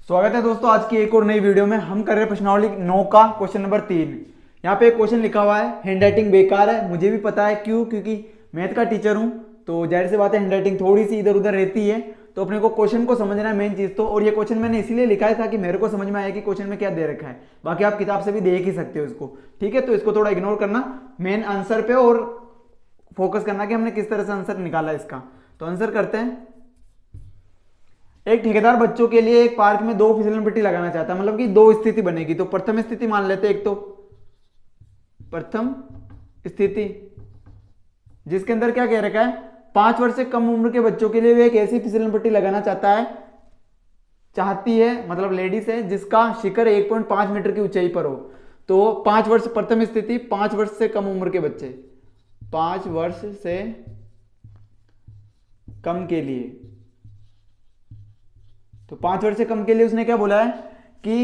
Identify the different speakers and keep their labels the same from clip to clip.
Speaker 1: स्वागत है दोस्तों आज की एक और नई वीडियो में। हम कर रहे हैं प्रश्नावली 9 का क्वेश्चन नंबर 3। यहाँ पे एक क्वेश्चन लिखा हुआ है हैंड राइटिंग बेकार है। मुझे भी पता है क्यों, क्योंकि मैथ का टीचर हूँ तो जाहिर सी बात है हैंड राइटिंग थोड़ी सी इधर उधर रहती है। तो अपने को क्वेश्चन को समझना है मेन चीज तो। और ये क्वेश्चन मैंने इसीलिए लिखा है ताकि मेरे को समझ में आए कि क्वेश्चन में क्या दे रखा है। बाकी आप किताब से भी देख ही सकते हो इसको, ठीक है। तो इसको थोड़ा इग्नोर करना, मेन आंसर पे और फोकस करना कि हमने किस तरह से आंसर निकाला इसका। तो आंसर करते हैं। एक ठेकेदार बच्चों के लिए एक पार्क में 2 फिसलन पट्टी लगाना चाहता है, मतलब कि 2 स्थिति बनेगी। तो प्रथम स्थिति मान लेते हैं, एक तो प्रथम स्थिति जिसके अंदर क्या कह रखा है, 5 वर्ष से कम उम्र के बच्चों के लिए वे एक ऐसी फिसलन पट्टी लगाना चाहती है, मतलब लेडीज है, जिसका शिखर 1.5 मीटर की ऊंचाई पर हो। तो 5 वर्ष, प्रथम स्थिति 5 वर्ष से कम उम्र के बच्चे, 5 वर्ष से कम के लिए। तो 5 वर्ष से कम के लिए उसने क्या बोला है कि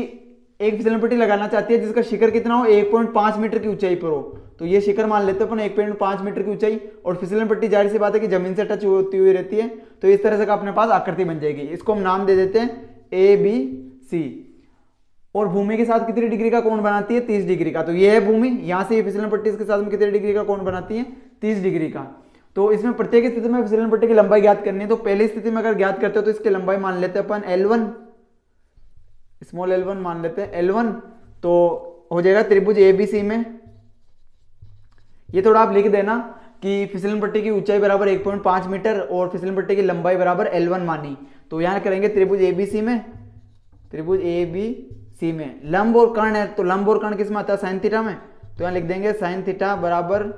Speaker 1: एक फिसलन पट्टी लगाना चाहती है जिसका शिखर कितना हो, 1.5 मीटर की ऊंचाई पर हो। तो ये शिखर मान लेते हैं अपन 1.5 मीटर की ऊंचाई, और फिसलन पट्टी जाहिर सी बात है कि जमीन से टच होती हुई रहती है। तो इस तरह से का अपने पास आकृति बन जाएगी। इसको हम नाम दे देते हैं ए बी सी। और भूमि के साथ कितनी डिग्री का कोण बनाती है, 30 डिग्री का। तो ये है भूमि, यहां से ये फिसलन पट्टी इसके साथ में कितने डिग्री का कोण बनाती है, 30 डिग्री का। तो इसमें प्रत्येक स्थिति में फिसलन पट्टी की लंबाई ज्ञात करनी है। तो पहली स्थिति में अगर ज्ञात करते हो तो इसकी लंबाई मान लेते हैं अपन L1, स्मॉल L1 मान लेते हैं L1। तो हो जाएगा त्रिभुज ABC में। ये थोड़ा आप लिख देना कि फिसलन पट्टी की ऊंचाई बराबर 1.5 मीटर और फिसलन पट्टी की लंबाई बराबर L1 मानी। तो यहां करेंगे त्रिभुज ABC में, त्रिभुज ABC में लंब और कर्ण है। तो लंब और कर्ण किस में आता है, साइन थीटा में। तो यहां लिख देंगे साइन थीटा बराबर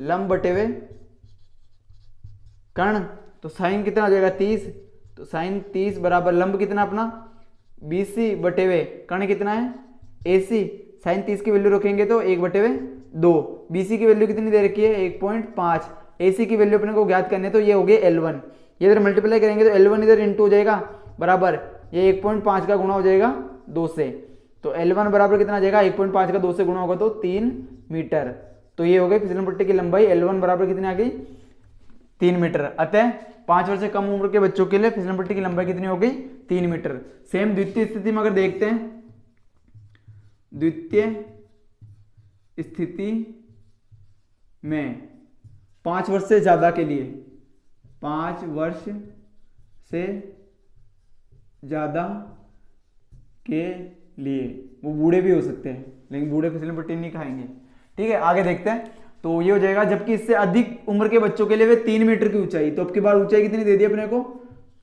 Speaker 1: लंब बटे हुए कर्ण। तो साइन कितना हो जाएगा 30। तो साइन 30 बराबर लंब कितना अपना BC बटे हुए कर्ण कितना है AC। साइन 30 की वैल्यू रखेंगे तो 1/2। BC की वैल्यू कितनी दे रखी है 1.5। AC की वैल्यू अपने को ज्ञात करने तो ये हो गए L1। ये इधर मल्टीप्लाई करेंगे तो L1 इधर इंटू हो जाएगा बराबर ये 1.5 का गुणा हो जाएगा 2 से। तो L1 बराबर कितना आ जाएगा, 1.5 का 2 से गुणा होगा तो 3 मीटर। तो ये हो गई फिसलन पट्टी की लंबाई। L1 बराबर कितनी आ गई, 3 मीटर। अतः 5 वर्ष से कम उम्र के बच्चों के लिए फिसलन पट्टी की लंबाई कितनी हो गई, 3 मीटर। सेम द्वितीय स्थिति में अगर देखते हैं, द्वितीय स्थिति में 5 वर्ष से ज्यादा के लिए, 5 वर्ष से ज्यादा के लिए, वो बूढ़े भी हो सकते हैं लेकिन बूढ़े फिसलन पट्टी नहीं खाएंगे, ठीक है। आगे देखते हैं। तो ये हो जाएगा जबकि इससे अधिक उम्र के बच्चों के लिए वे 3 मीटर की ऊंचाई। तो अब की बार ऊंचाई कितनी दे दी अपने को,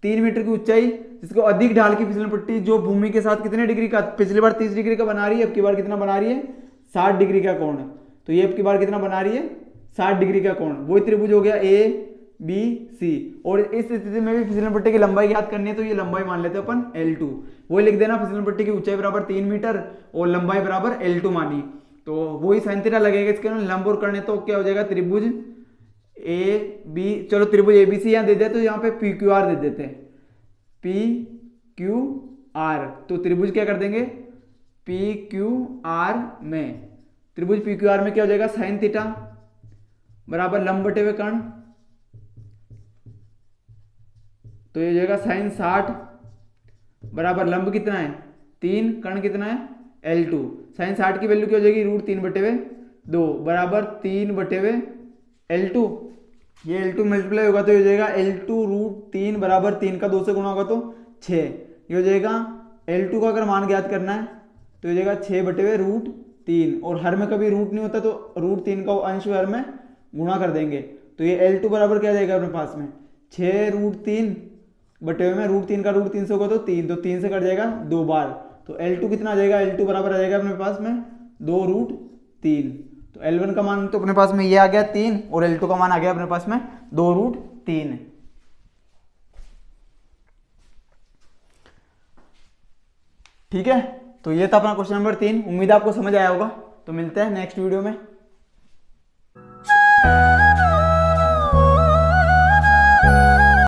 Speaker 1: 3 मीटर की ऊंचाई, जिसको अधिक ढाल की फिसलन पट्टी जो भूमि के साथ कितने डिग्री का, पिछली बार 30 डिग्री का बना रही है, अब की बार कितना बना रही है 60 डिग्री का कोण। तो ये अब की बार कितना बना रही है 60 डिग्री का कोण। वही त्रिभुज हो गया ABC। और इस स्थिति में भी फिसलन पट्टी की लंबाई ज्ञात करनी है तो ये लंबाई मान लेते हैं अपन L2। वही लिख देना, फिसलन पट्टी की ऊंचाई बराबर 3 मीटर और लंबाई बराबर L2 मानी। तो वही साइन थीटा लगेगा इसके अंदर, लंब और कर्ण है तो क्या हो जाएगा त्रिभुज AB। चलो त्रिभुज ABC यहां दे दे तो यहाँ पे PQR दे देते हैं, PQR। तो त्रिभुज क्या कर देंगे PQR में, त्रिभुज PQR में क्या हो जाएगा साइन थीटा बराबर लंब बटे हुए कर्ण। तो ये हो जाएगा साइन 60 बराबर लंब कितना है 3, कर्ण कितना है L2। साइन 60 की वैल्यू क्या हो जाएगी √3/2 बराबर 3/L2। ये L2 मल्टीप्लाई होगा तो ये हो जाएगा L2 √3 बराबर 3 का 2 से गुणा होगा तो 6। ये हो जाएगा L2 का अगर मान ज्ञात करना है तो ये हो जाएगा 6/√3। और हर में कभी रूट नहीं होता तो √3 का अंश हर में गुणा कर देंगे। तो ये L2 बराबर क्या जाएगा अपने पास में 6√3 बटे में √3 का √3 से होगा तो 3, तो 3 से कट जाएगा 2 बार। तो L2 कितना आ जाएगा, L2 बराबर आ जाएगा अपने पास में 2√3। तो L1 का मान तो अपने पास में ये आ गया 3 और L2 का मान आ गया अपने पास में 2√3। ठीक है, तो ये था अपना क्वेश्चन नंबर 3। उम्मीद आपको समझ आया होगा। तो मिलते हैं नेक्स्ट वीडियो में।